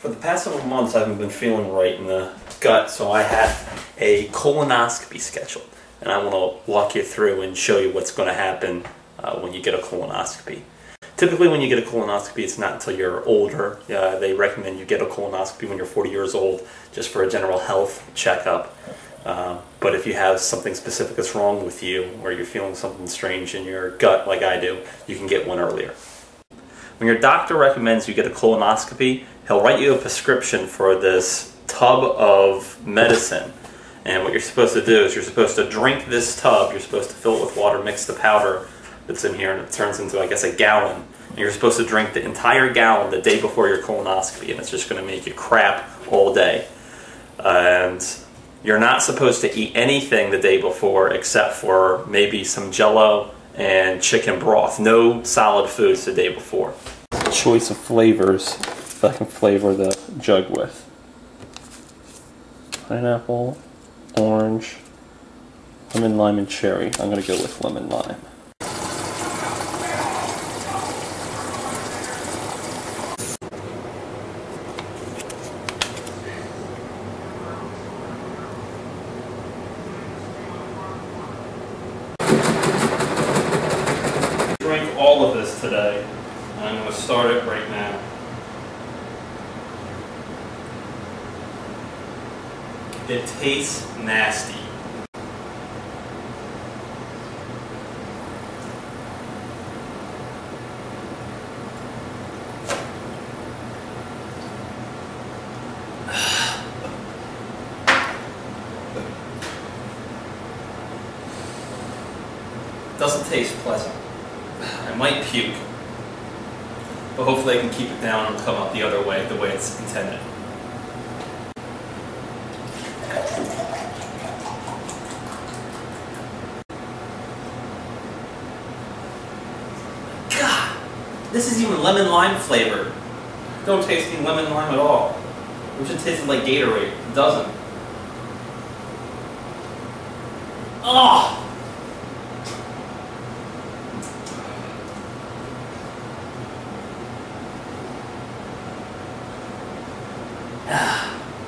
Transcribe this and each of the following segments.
For the past several months, I haven't been feeling right in the gut, so I have a colonoscopy scheduled. And I want to walk you through and show you what's going to happen when you get a colonoscopy. Typically, when you get a colonoscopy, it's not until you're older. They recommend you get a colonoscopy when you're 40 years old, just for a general health checkup. But if you have something specific that's wrong with you, or you're feeling something strange in your gut like I do, you can get one earlier. When your doctor recommends you get a colonoscopy, he'll write you a prescription for this tub of medicine. And what you're supposed to do is you're supposed to drink this tub. You're supposed to fill it with water, mix the powder that's in here, and it turns into, I guess, a gallon. And you're supposed to drink the entire gallon the day before your colonoscopy, and it's just going to make you crap all day. And you're not supposed to eat anything the day before except for maybe some Jell-O and chicken broth. No solid foods the day before. Choice of flavors that I can flavor the jug with. Pineapple, orange, lemon, lime, and cherry. I'm going to go with lemon, lime. Drink all of this today, and I'm going to start it right now. It tastes nasty. Doesn't taste pleasant. I might puke, but hopefully I can keep it down and come out the other way, the way it's intended. God, this is even lemon lime flavored. Don't taste any lemon lime at all. Which it tasted like Gatorade. It doesn't. Oh!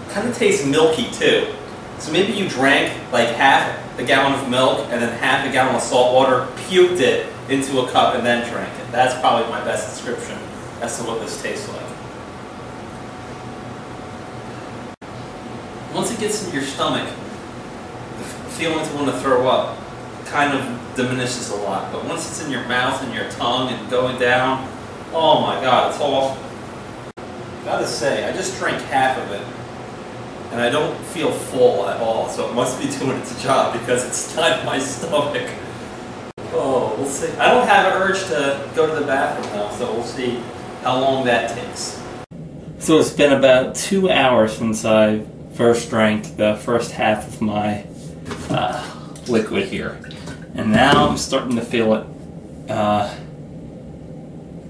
Kind of tastes milky too. So maybe you drank like half a gallon of milk and then half a gallon of salt water, puked it into a cup, and then drank it. That's probably my best description as to what this tastes like. Once it gets in your stomach, the feeling to want to throw up kind of diminishes a lot. But once it's in your mouth and your tongue and going down, oh my God, it's awful. Gotta say, I just drank half of it, and I don't feel full at all, so it must be doing its job because it's not in my stomach. Oh, we'll see. I don't have an urge to go to the bathroom now, so we'll see how long that takes. So it's been about 2 hours since I first drank the first half of my liquid here, and now I'm starting to feel it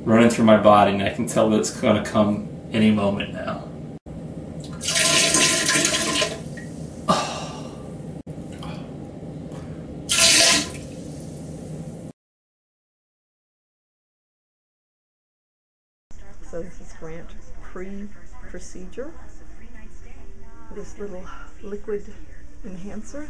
running through my body, and I can tell that it's going to come any moment now. So this is Grant pre-procedure. This little liquid enhancer.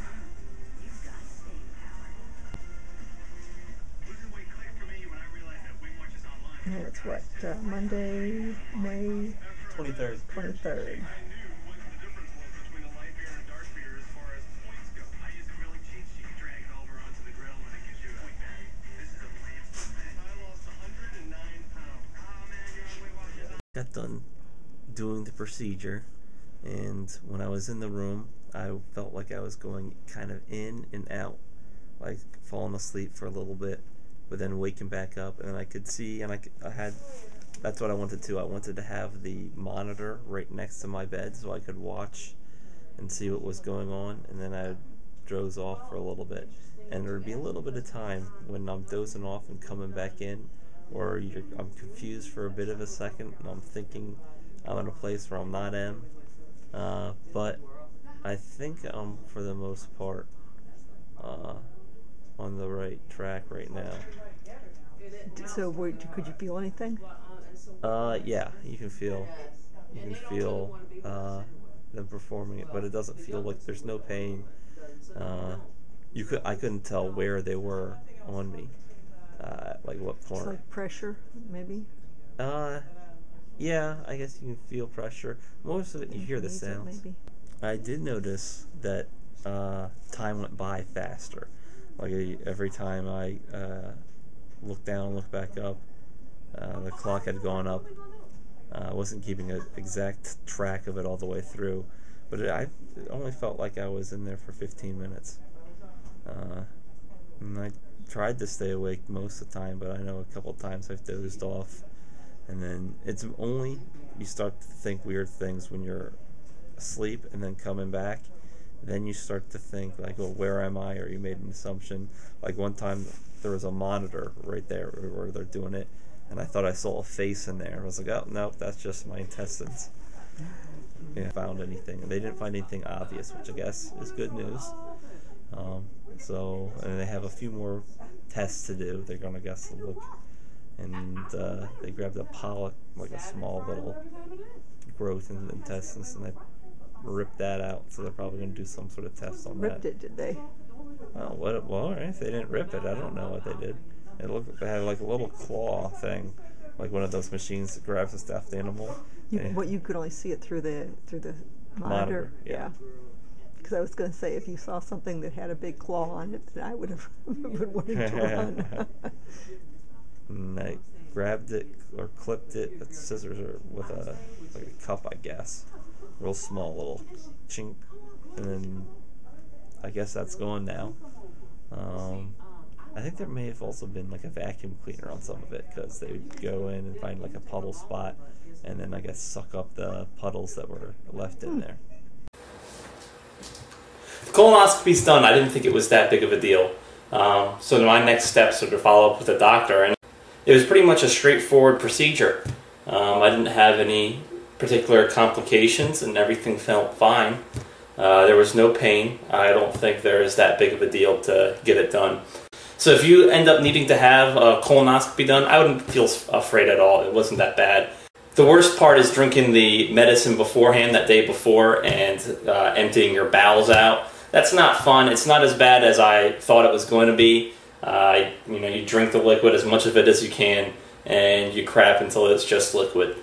And it's what, Monday, May 23rd. 23rd. Got done doing the procedure, and when I was in the room, I felt like I was going kind of in and out, like falling asleep for a little bit, but then waking back up, and I could see, and I had, that's what I wanted to. I wanted to have the monitor right next to my bed so I could watch and see what was going on, and then I doze off for a little bit, and there would be a little bit of time when I'm dozing off and coming back in, or I'm confused for a bit of a second, and I'm thinking I'm in a place where I'm not in, but I think I'm, for the most part, on the right track right now. So could you feel anything? Yeah, you can feel You can feel them performing it, but it doesn't feel like there's no pain. I couldn't tell where they were on me, like what point. It's like pressure, maybe. Yeah, I guess you can feel pressure. Most of it, you hear the sounds. Maybe. I did notice that time went by faster. Like every time I looked down and looked back up, the clock had gone up. I wasn't keeping an exact track of it all the way through, but it only felt like I was in there for 15 minutes. And I tried to stay awake most of the time, but I know a couple of times I've dozed off. And then it's only you start to think weird things when you're asleep and then coming back. Then you start to think like, well, where am I? Or you made an assumption. Like one time there was a monitor right there where they're doing it, and I thought I saw a face in there. I was like, oh, no, that's just my intestines. Yeah, found anything. And they didn't find anything obvious, which I guess is good news. And they have a few more tests to do. They're going to guess the look. And they grabbed a polyp, like a small little growth in the intestines, and they ripped that out. So they're probably going to do some sort of test on that. Ripped it, did they? Well, if they didn't rip it, I don't know what they did. It looked like they had like a little claw thing, like one of those machines that grabs a stuffed animal. You could only see it through the monitor. Yeah. Because I was going to say, if you saw something that had a big claw on it, then I would have wanted to run. And I grabbed it or clipped it with scissors or with a cup, I guess. Real small little chink. And then I guess that's going now. I think there may have also been like a vacuum cleaner on some of it, because they would go in and find like a puddle spot and then I guess suck up the puddles that were left in there. The colonoscopy's done. I didn't think it was that big of a deal. So my next steps are to follow up with the doctor, and it was pretty much a straightforward procedure. I didn't have any particular complications, and everything felt fine. There was no pain. I don't think there is that big of a deal to get it done. So if you end up needing to have a colonoscopy done, I wouldn't feel afraid at all. It wasn't that bad. The worst part is drinking the medicine beforehand, that day before, and emptying your bowels out. That's not fun. It's not as bad as I thought it was going to be. You drink the liquid, as much of it as you can, and you crap until it's just liquid.